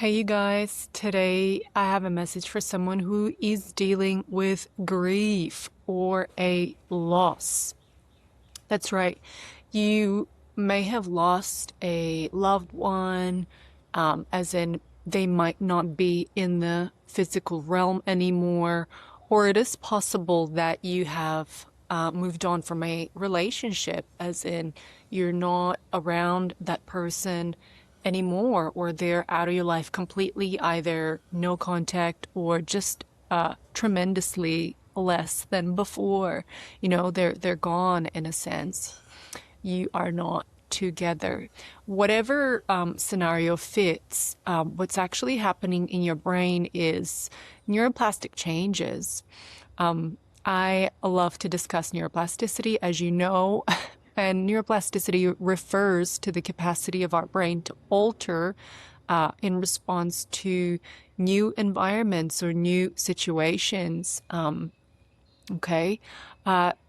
Hey you guys, today I have a message for someone who is dealing with grief or a loss. That's right. You may have lost a loved one, as in they might not be in the physical realm anymore, or it is possible that you have moved on from a relationship, as in you're not around that person anymore, or they're out of your life completely, either no contact or just tremendously less than before. They're gone in a sense. You are not together. Whatever scenario fits, what's actually happening in your brain is neuroplastic changes. I love to discuss neuroplasticity, as you know, and neuroplasticity refers to the capacity of our brain to alter in response to new environments or new situations. Okay.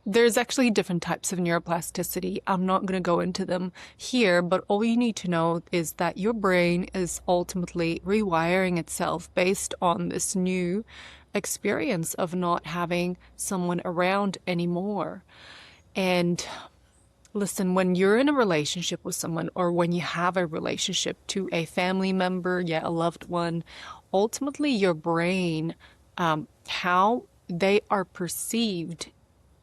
There's actually different types of neuroplasticity. I'm not going to go into them here, but all you need to know is that your brain is ultimately rewiring itself based on this new experience of not having someone around anymore. And listen, when you're in a relationship with someone, or when you have a relationship to a family member, a loved one, ultimately your brain, how they are perceived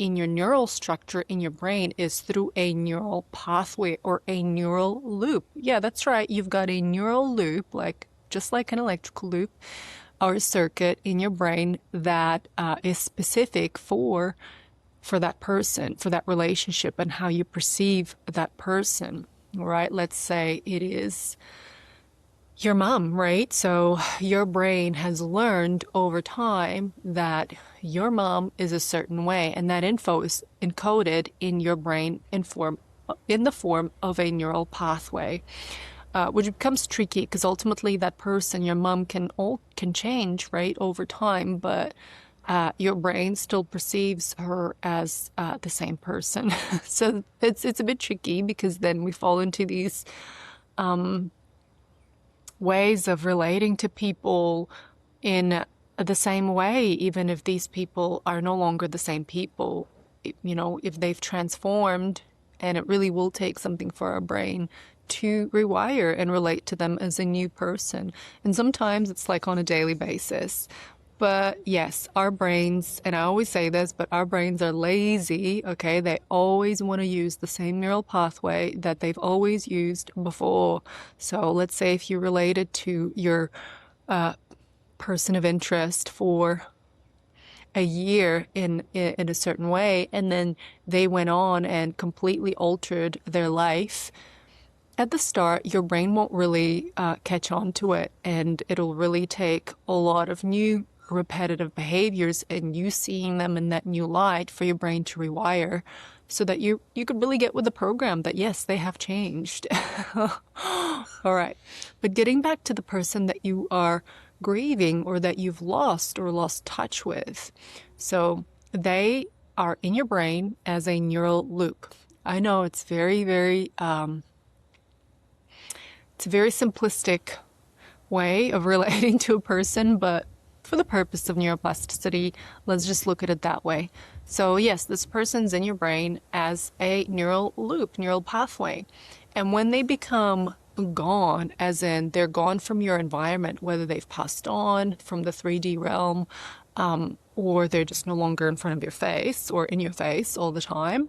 in your neural structure in your brain is through a neural pathway or a neural loop. Yeah, that's right. You've got a neural loop, just like an electrical loop or a circuit in your brain that is specific for that person, for that relationship, and how you perceive that person. All right, let's say it is your mom, right? So your brain has learned over time that your mom is a certain way, and that info is encoded in your brain in the form of a neural pathway, which becomes tricky because ultimately that person, your mom, can change, right, over time, but your brain still perceives her as the same person. So it's a bit tricky because then we fall into these ways of relating to people in the same way, even if these people are no longer the same people, if they've transformed, and it really will take something for our brain to rewire and relate to them as a new person. And sometimes it's like on a daily basis. But yes, our brains, and I always say this, but our brains are lazy, okay? They always want to use the same neural pathway that they've always used before. So let's say if you related to your person of interest for a year in a certain way, and then they went on and completely altered their life. At the start, your brain won't really catch on to it, and it'll really take a lot of new repetitive behaviors and you seeing them in that new light for your brain to rewire so that you could really get with the program that yes, they have changed. All right. But getting back to the person that you are grieving or that you've lost or lost touch with. So they are in your brain as a neural loop. I know it's very, very, it's a very simplistic way of relating to a person, but for the purpose of neuroplasticity, let's just look at it that way. So yes, this person's in your brain as a neural loop, neural pathway. And when they become gone, as in they're gone from your environment, whether they've passed on from the 3D realm, or they're just no longer in front of your face or in your face all the time,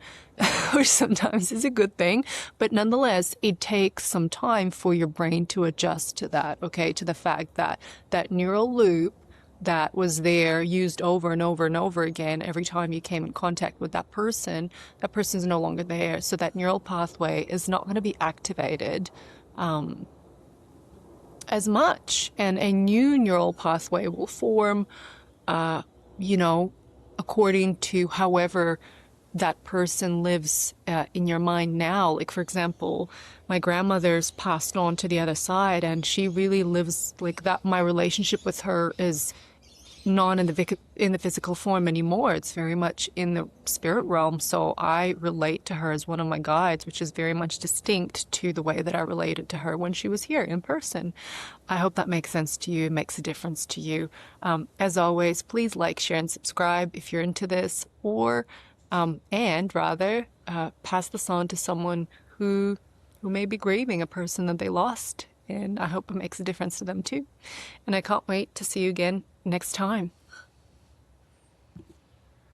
which sometimes is a good thing. But nonetheless, it takes some time for your brain to adjust to that, okay, to the fact that that neural loop that was there, used over and over and over again every time you came in contact with that person's no longer there. So that neural pathway is not going to be activated as much. And a new neural pathway will form, according to however that person lives in your mind now. Like, for example, my grandmother's passed on to the other side, and she really lives like that. My relationship with her is not in the physical form anymore. It's very much in the spirit realm. So I relate to her as one of my guides, which is very much distinct to the way that I related to her when she was here in person. I hope that makes sense to you, makes a difference to you. As always, please like, share, and subscribe if you're into this, or and rather pass this on to someone who may be grieving a person that they lost. And I hope it makes a difference to them too. And I can't wait to see you again next time.